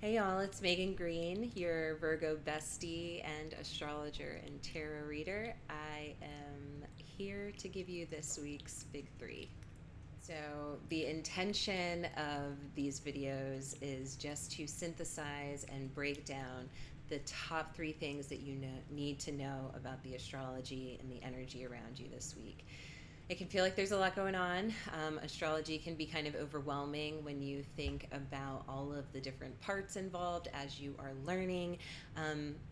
Hey y'all, it's Megan Green, your Virgo bestie and astrologer and tarot reader. I am here to give you this week's big three. So, the intention of these videos is just to synthesize and break down the top three things that need to know about the astrology and the energy around you this week. It can feel like there's a lot going on. Astrology can be kind of overwhelming when you think about all of the different parts involved as you are learning.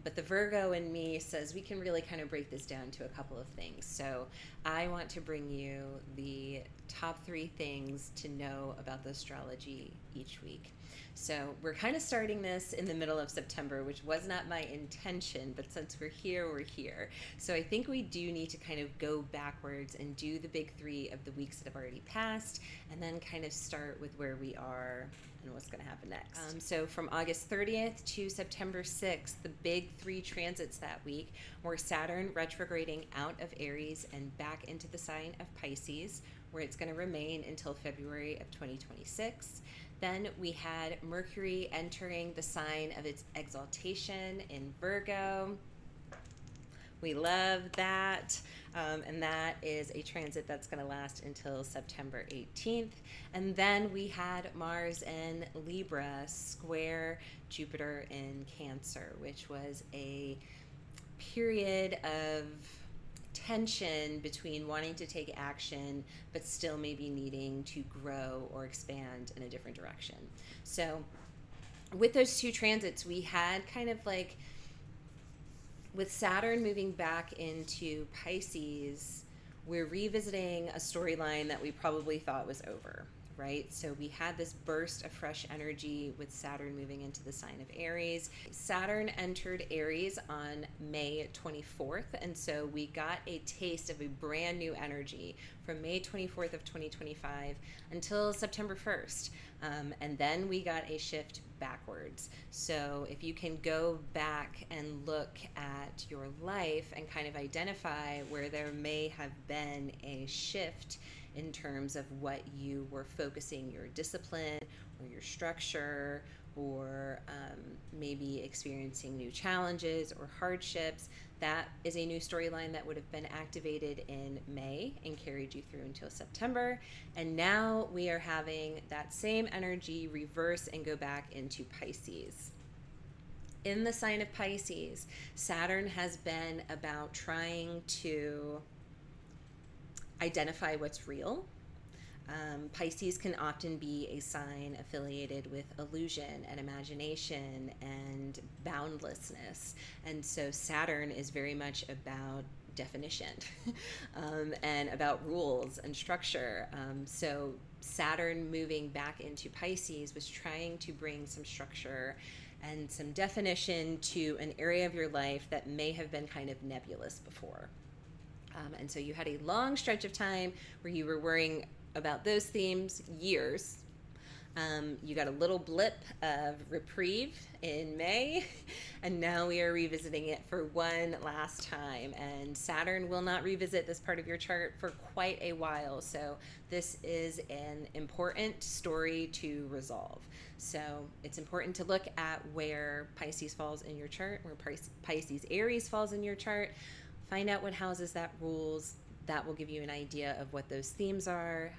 But the Virgo in me says we can really kind of break this down to a couple of things. So I want to bring you the top three things to know about the astrology each week. So we're kind of starting this in the middle of September, which was not my intention, but since we're here, we're here. So I think we do need to kind of go backwards and do the big three of the weeks that have already passed, and then kind of start with where we are and what's going to happen next. So from August 30th to September 6th, the big three transits that week were Saturn retrograding out of Aries and back into the sign of Pisces, where it's going to remain until February of 2026. Then we had Mercury entering the sign of its exaltation in Virgo. We love that. And that is a transit that's going to last until September 18th. And then we had Mars in Libra square Jupiter in Cancer, which was a period of tension between wanting to take action but still maybe needing to grow or expand in a different direction. So with those two transits, we had kind of like, with Saturn moving back into Pisces, we're revisiting a storyline that we probably thought was over, right? So we had this burst of fresh energy with Saturn moving into the sign of Aries. Saturn entered Aries on May 24th, and so we got a taste of a brand new energy from May 24th of 2025 until September 1st. And then we got a shift backwards. So if you can go back and look at your life and kind of identify where there may have been a shift in terms of what you were focusing your discipline or your structure, or maybe experiencing new challenges or hardships, that is a new storyline that would have been activated in May and carried you through until September. And now we are having that same energy reverse and go back into Pisces. In the sign of Pisces, Saturn has been about trying to identify what's real. Pisces can often be a sign affiliated with illusion and imagination and boundlessness. And so Saturn is very much about definition and about rules and structure. So Saturn moving back into Pisces was trying to bring some structure and some definition to an area of your life that may have been kind of nebulous before. And so you had a long stretch of time where you were worrying about those themes, years. You got a little blip of reprieve in May, and now we are revisiting it for one last time. And Saturn will not revisit this part of your chart for quite a while, so this is an important story to resolve. So it's important to look at where Pisces falls in your chart, where Pisces Aries falls in your chart. Find out what houses that rules. That will give you an idea of what those themes are,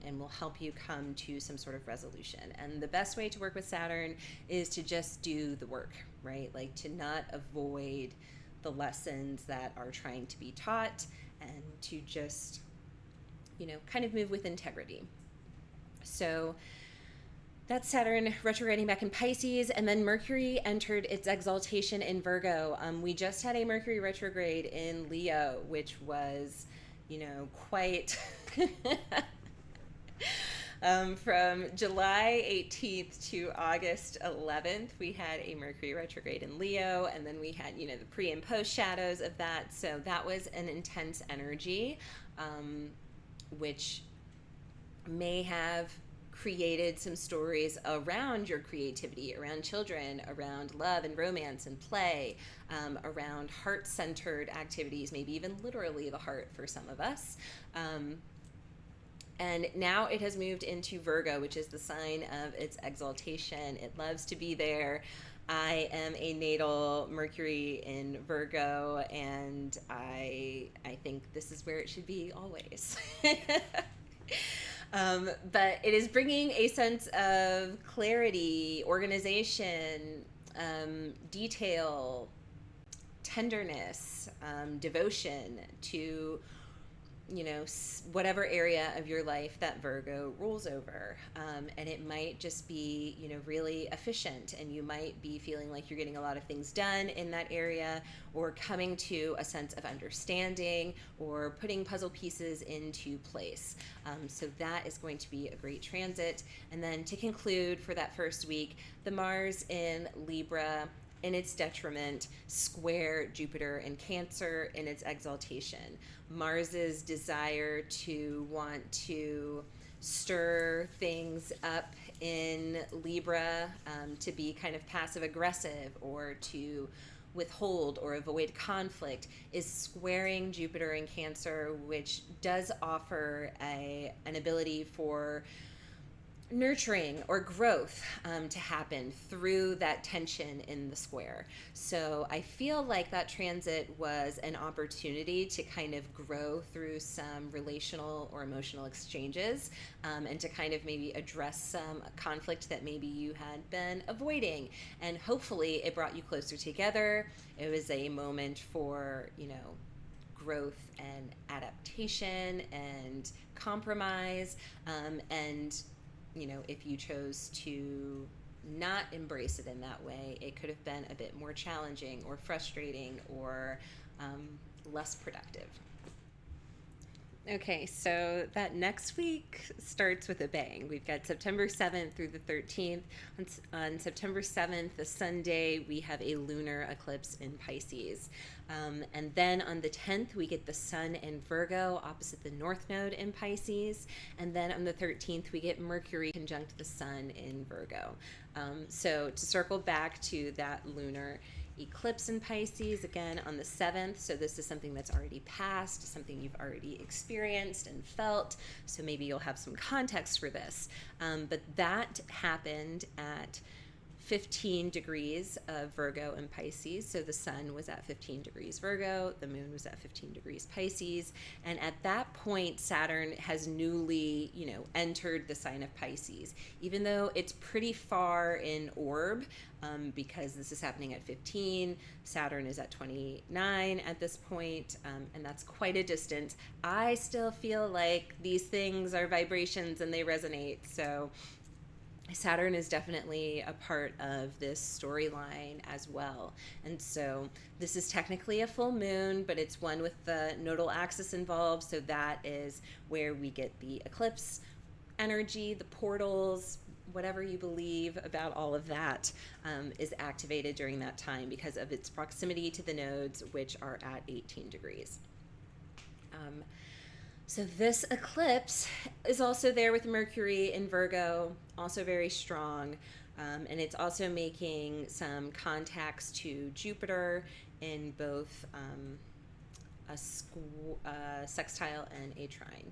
and will help you come to some sort of resolution. And the best way to work with Saturn is to just do the work, right? Like to not avoid the lessons that are trying to be taught, and to just, kind of move with integrity. So that's Saturn retrograding back in Pisces, and then Mercury entered its exaltation in Virgo. We just had a Mercury retrograde in Leo, which was, quite from July 18th to August 11th, we had a Mercury retrograde in Leo, and then we had, the pre and post shadows of that. So that was an intense energy, which may have created some stories around your creativity, around children, around love and romance and play, around heart-centered activities, maybe even literally the heart for some of us. And now it has moved into Virgo, which is the sign of its exaltation. It loves to be there. I am a natal Mercury in Virgo, and I think this is where it should be always. But it is bringing a sense of clarity, organization, detail, tenderness, devotion to, whatever area of your life that Virgo rules over. And it might just be, really efficient, and you might be feeling like you're getting a lot of things done in that area, or coming to a sense of understanding, or putting puzzle pieces into place. So that is going to be a great transit. And then to conclude for that first week, the Mars in Libra in its detriment square Jupiter in Cancer in its exaltation. Mars's desire to want to stir things up in Libra, to be kind of passive aggressive, or to withhold or avoid conflict, is squaring Jupiter in Cancer, which does offer an ability for nurturing or growth to happen through that tension in the square. So I feel like that transit was an opportunity to kind of grow through some relational or emotional exchanges, and to kind of maybe address some conflict that maybe you had been avoiding. And hopefully it brought you closer together. It was a moment for, growth and adaptation and compromise, and if you chose to not embrace it in that way, it could have been a bit more challenging or frustrating, or less productive. Okay, so that next week starts with a bang. We've got September 7th through the 13th. On September 7th, the Sunday, we have a lunar eclipse in Pisces. And then on the 10th, we get the Sun in Virgo opposite the North Node in Pisces. And then on the 13th, we get Mercury conjunct the Sun in Virgo. So to circle back to that lunar eclipse in Pisces, again on the 7th, so this is something that's already passed, something you've already experienced and felt, so maybe you'll have some context for this. But that happened at 15 degrees of Virgo and Pisces. So the sun was at 15 degrees Virgo, the moon was at 15 degrees Pisces, and at that point Saturn has newly, entered the sign of Pisces. Even though it's pretty far in orb, because this is happening at 15, Saturn is at 29 at this point, and that's quite a distance. I still feel like these things are vibrations and they resonate, so Saturn is definitely a part of this storyline as well. And so this is technically a full moon, but it's one with the nodal axis involved, so that is where we get the eclipse energy, the portals, whatever you believe about all of that, is activated during that time because of its proximity to the nodes, which are at 18 degrees. So this eclipse is also there with Mercury in Virgo, also very strong, and it's also making some contacts to Jupiter in both a sextile and a trine.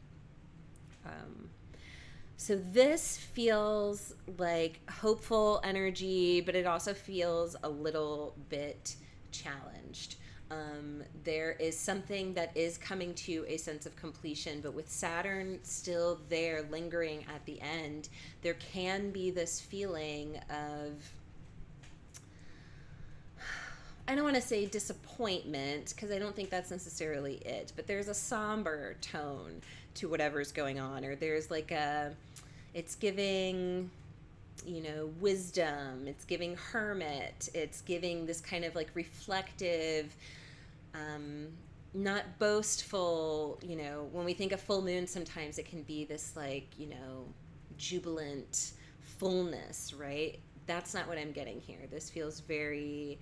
So this feels like hopeful energy, but it also feels a little bit challenged. There is something that is coming to a sense of completion, but with Saturn still there lingering at the end, there can be this feeling of, I don't want to say disappointment, because I don't think that's necessarily it, but there's a somber tone to whatever's going on, or there's like it's giving, wisdom, it's giving hermit, it's giving this kind of like reflective, not boastful, when we think of full moon, sometimes it can be this like, jubilant fullness, right? That's not what I'm getting here. This feels very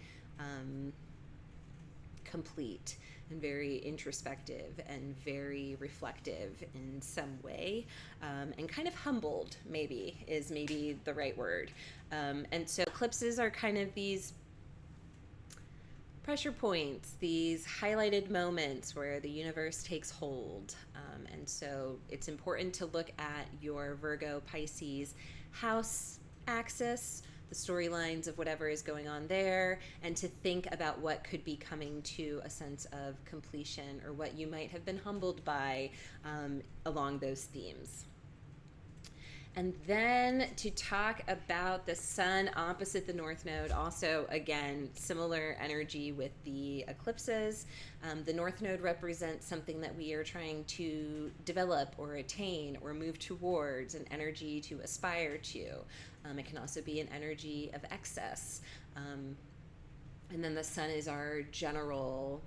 complete and very introspective and very reflective in some way, and kind of humbled is maybe the right word. And so eclipses are kind of these pressure points, these highlighted moments where the universe takes hold. And so it's important to look at your Virgo Pisces house axis, the storylines of whatever is going on there, and to think about what could be coming to a sense of completion or what you might have been humbled by along those themes. And then to talk about the sun opposite the North Node, also, again, similar energy with the eclipses. The North Node represents something that we are trying to develop or attain or move towards, an energy to aspire to. It can also be an energy of excess. And then the sun is our general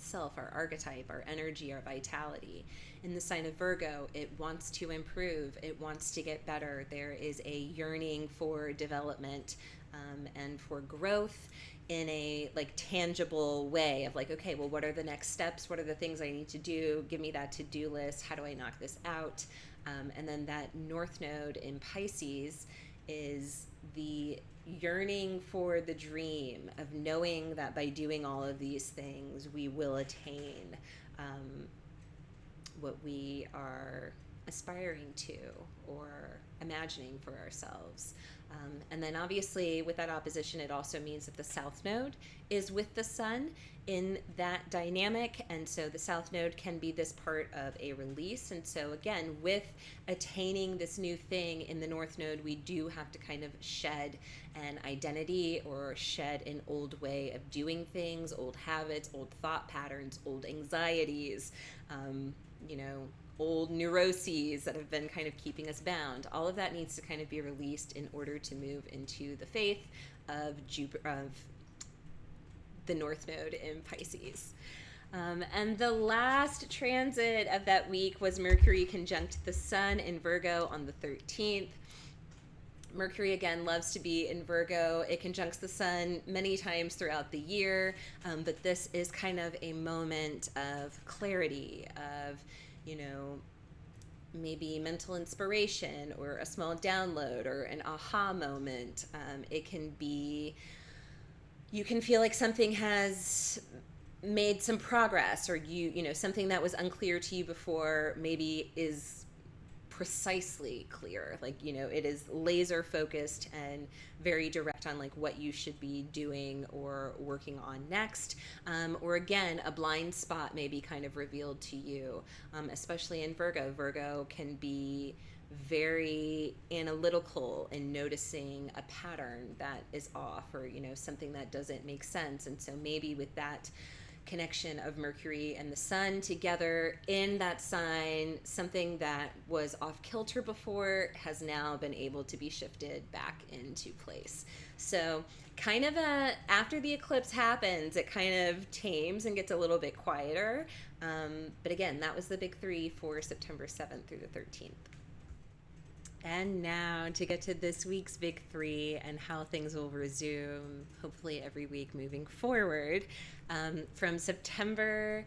self, our archetype, our energy, our vitality. In the sign of Virgo, it wants to improve, it wants to get better. There is a yearning for development and for growth in a like tangible way of like, okay, well, what are the next steps? What are the things I need to do? Give me that to-do list. How do I knock this out? And then that North Node in Pisces is the yearning for the dream of knowing that by doing all of these things, we will attain what we are aspiring to or imagining for ourselves. And then obviously with that opposition, it also means that the South Node is with the Sun in that dynamic. And so the South Node can be this part of a release. And so again, with attaining this new thing in the North Node, we do have to kind of shed an identity or shed an old way of doing things, old habits, old thought patterns, old anxieties, old neuroses that have been kind of keeping us bound. All of that needs to kind of be released in order to move into the faith of the North Node in Pisces. And the last transit of that week was Mercury conjunct the Sun in Virgo on the 13th. Mercury, again, loves to be in Virgo. It conjuncts the Sun many times throughout the year, but this is kind of a moment of clarity, of maybe mental inspiration or a small download or an aha moment. It can be, you can feel like something has made some progress, or something that was unclear to you before maybe is precisely clear. It is laser focused and very direct on like what you should be doing or working on next. Or again, a blind spot may be kind of revealed to you, especially in Virgo. Virgo can be very analytical in noticing a pattern that is off or, something that doesn't make sense. And so maybe with that connection of Mercury and the Sun together in that sign, something that was off kilter before has now been able to be shifted back into place. So kind of after the eclipse happens, it kind of tames and gets a little bit quieter. But again, that was the big three for September 7th through the 13th. And now to get to this week's big three and how things will resume, hopefully every week moving forward. From September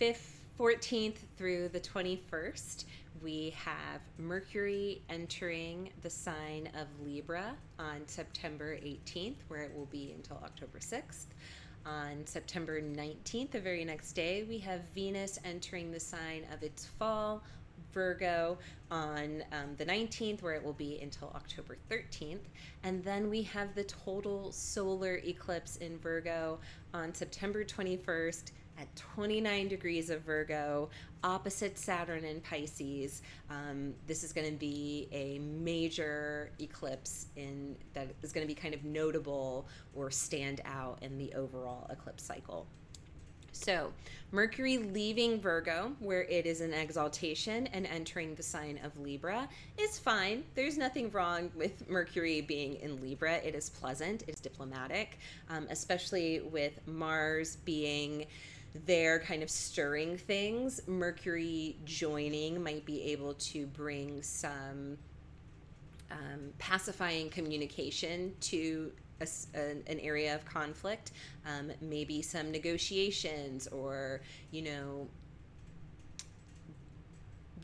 14th through the 21st, we have Mercury entering the sign of Libra on September 18th, where it will be until October 6th. On September 19th, the very next day, we have Venus entering the sign of its fall, Virgo, on the 19th, where it will be until October 13th. And then we have the total solar eclipse in Virgo on September 21st at 29 degrees of Virgo, opposite Saturn in Pisces. This is going to be a major eclipse that is going to be kind of notable or stand out in the overall eclipse cycle. So Mercury leaving Virgo, where it is in exaltation, and entering the sign of Libra is fine. There's nothing wrong with Mercury being in Libra. It is pleasant. It's diplomatic, especially with Mars being there kind of stirring things. Mercury joining might be able to bring some pacifying communication to an area of conflict, maybe some negotiations or,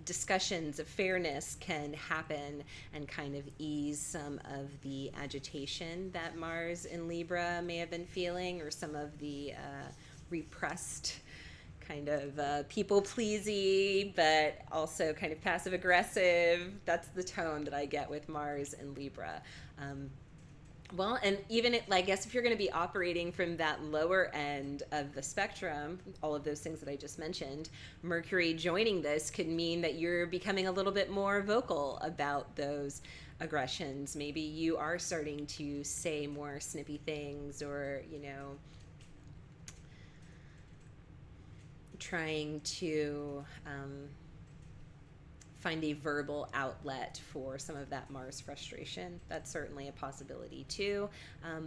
discussions of fairness can happen and kind of ease some of the agitation that Mars in Libra may have been feeling, or some of the repressed kind of people-pleasy, but also kind of passive-aggressive. That's the tone that I get with Mars in Libra. Well, and even I guess if you're going to be operating from that lower end of the spectrum, all of those things that I just mentioned, Mercury joining this could mean that you're becoming a little bit more vocal about those aggressions. Maybe you are starting to say more snippy things, or, trying to find a verbal outlet for some of that Mars frustration. That's certainly a possibility too.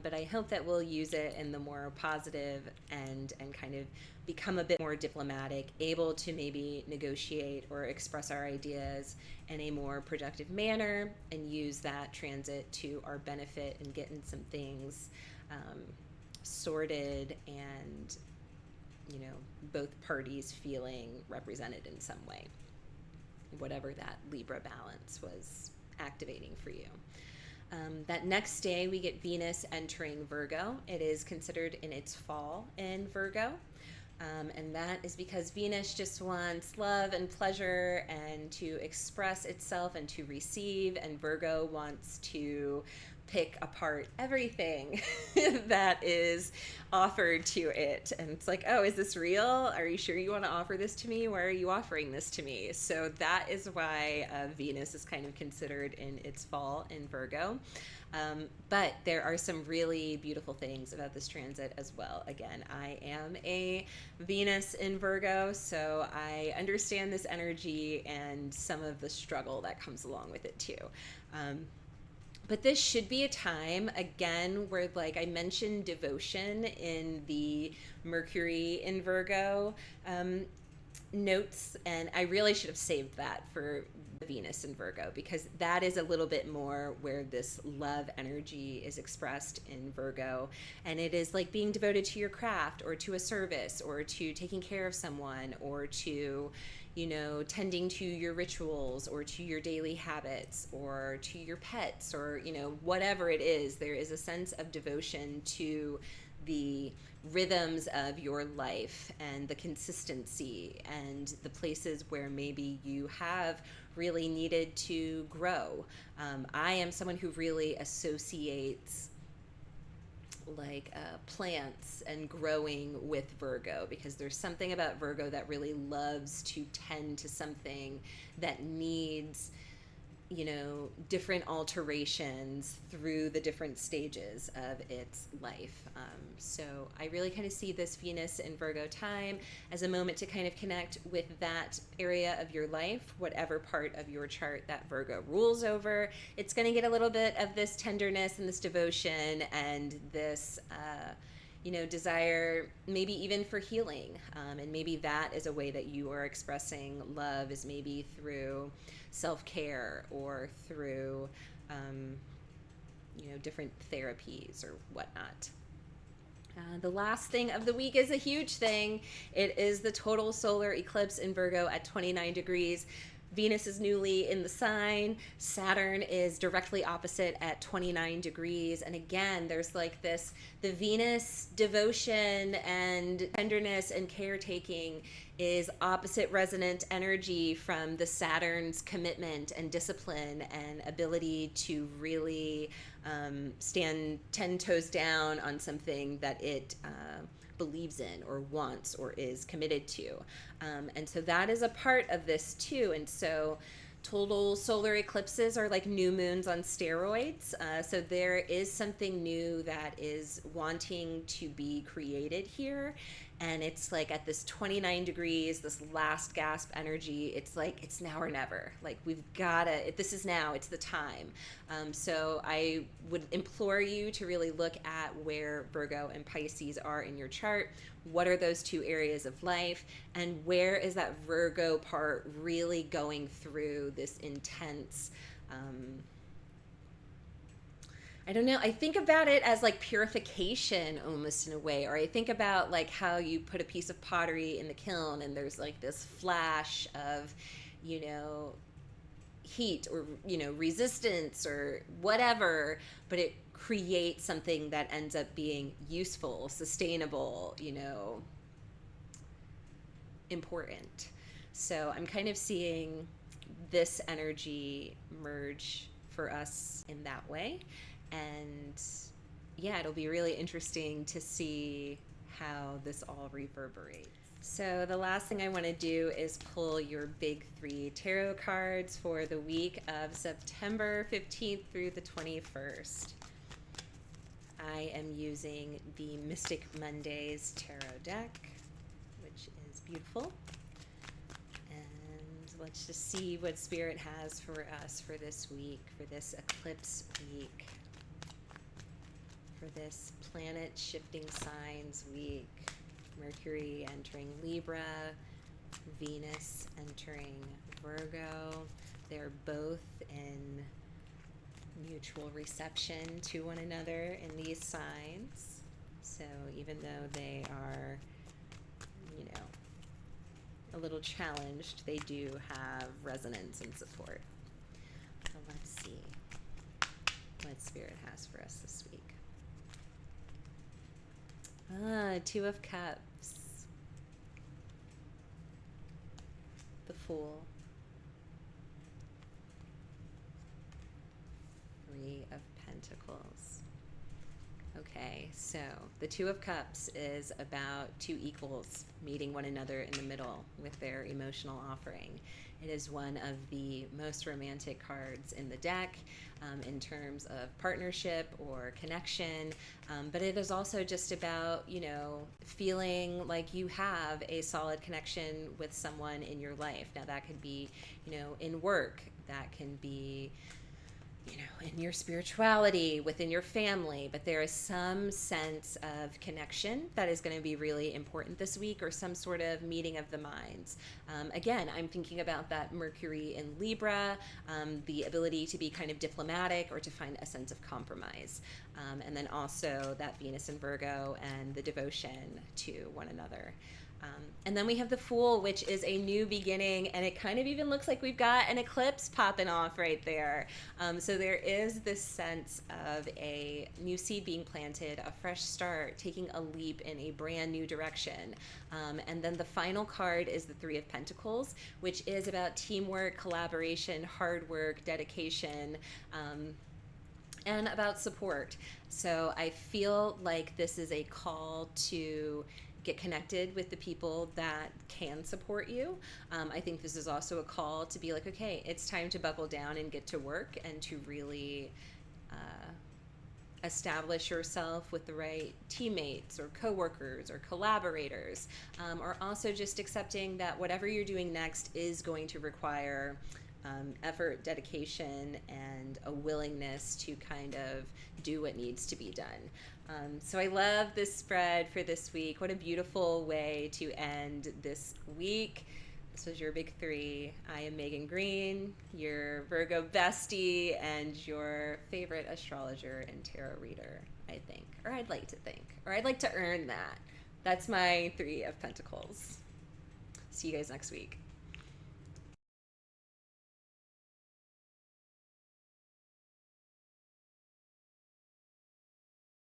But I hope that we'll use it in the more positive and kind of become a bit more diplomatic, able to maybe negotiate or express our ideas in a more productive manner, and use that transit to our benefit and getting some things sorted, and both parties feeling represented in some way, whatever that Libra balance was activating for you. That next day we get Venus entering Virgo. It is considered in its fall in Virgo. And that is because Venus just wants love and pleasure and to express itself and to receive, and Virgo wants to pick apart everything that is offered to it. And it's like, oh, is this real? Are you sure you want to offer this to me? Why are you offering this to me? So that is why Venus is kind of considered in its fall in Virgo. But there are some really beautiful things about this transit as well. Again, I am a Venus in Virgo, so I understand this energy and some of the struggle that comes along with it too. But this should be a time, again, where, like I mentioned, devotion in the Mercury in Virgo notes, and I really should have saved that for Venus in Virgo, because that is a little bit more where this love energy is expressed in Virgo, and it is like being devoted to your craft, or to a service, or to taking care of someone, or to tending to your rituals, or to your daily habits, or to your pets, or whatever it is. There is a sense of devotion to the rhythms of your life and the consistency and the places where maybe you have really needed to grow. I am someone who really associates plants and growing with Virgo, because there's something about Virgo that really loves to tend to something that needs different alterations through the different stages of its life. So I really kind of see this Venus in Virgo time as a moment to kind of connect with that area of your life, whatever part of your chart that Virgo rules over. It's going to get a little bit of this tenderness and this devotion and this desire, maybe even for healing. And maybe that is a way that you are expressing love, is maybe through self-care, or through, different therapies or whatnot. The last thing of the week is a huge thing. It is the total solar eclipse in Virgo at 29 degrees. Venus is newly in the sign. Saturn is directly opposite at 29 degrees. And again, there's the Venus devotion and tenderness and caretaking is opposite resonant energy from the Saturn's commitment and discipline and ability to really stand 10 toes down on something that it believes in or wants or is committed to. And so that is a part of this too. And so total solar eclipses are like new moons on steroids. So there is something new that is wanting to be created here. And it's like at this 29 degrees, this last gasp energy, it's like, it's now or never. Like, we've got to, this is now, it's the time. So I would implore you to really look at where Virgo and Pisces are in your chart. What are those two areas of life? And where is that Virgo part really going through this intense, I don't know, I think about it as like purification almost in a way, or I think about like how you put a piece of pottery in the kiln and there's like this flash of, you know, heat or, you know, resistance or whatever, but it creates something that ends up being useful, sustainable, you know, important. So I'm kind of seeing this energy merge for us in that way. And yeah, it'll be really interesting to see how this all reverberates. So, the last thing I want to do is pull your big three tarot cards for the week of September 15th through the 21st. I am using the Mystic Mondays tarot deck, which is beautiful. And let's just see what Spirit has for us for this week, for this eclipse week, for this planet shifting signs week. Mercury entering Libra, Venus entering Virgo. They're both in mutual reception to one another in these signs. So even though they are, you know, a little challenged, they do have resonance and support. So let's see what Spirit has for us this week. Two of Cups. The Fool. Three of Pentacles. Okay, so the Two of Cups is about two equals meeting one another in the middle with their emotional offering. It is one of the most romantic cards in the deck in terms of partnership or connection, but it is also just about, you know, feeling like you have a solid connection with someone in your life. Now that could be, you know, in work, that can be, you know, in your spirituality, within your family, but there is some sense of connection that is going to be really important this week, or some sort of meeting of the minds. Again, I'm thinking about that Mercury in Libra, the ability to be kind of diplomatic or to find a sense of compromise. And then also that Venus in Virgo and the devotion to one another. And then we have the Fool, which is a new beginning, and it kind of even looks like we've got an eclipse popping off right there. So there is this sense of a new seed being planted, a fresh start, taking a leap in a brand new direction. And then the final card is the Three of Pentacles, which is about teamwork, collaboration, hard work, dedication, and about support. So I feel like this is a call to get connected with the people that can support you. I think this is also a call to be like, okay, it's time to buckle down and get to work, and to really establish yourself with the right teammates or coworkers or collaborators, or also just accepting that whatever you're doing next is going to require effort, dedication, and a willingness to kind of do what needs to be done. So I love this spread for this week. What a beautiful way to end this week. This was your big three. I am Megan Green, your Virgo bestie and your favorite astrologer and tarot reader, I think. Or I'd like to think. Or I'd like to earn that. That's my Three of Pentacles. See you guys next week.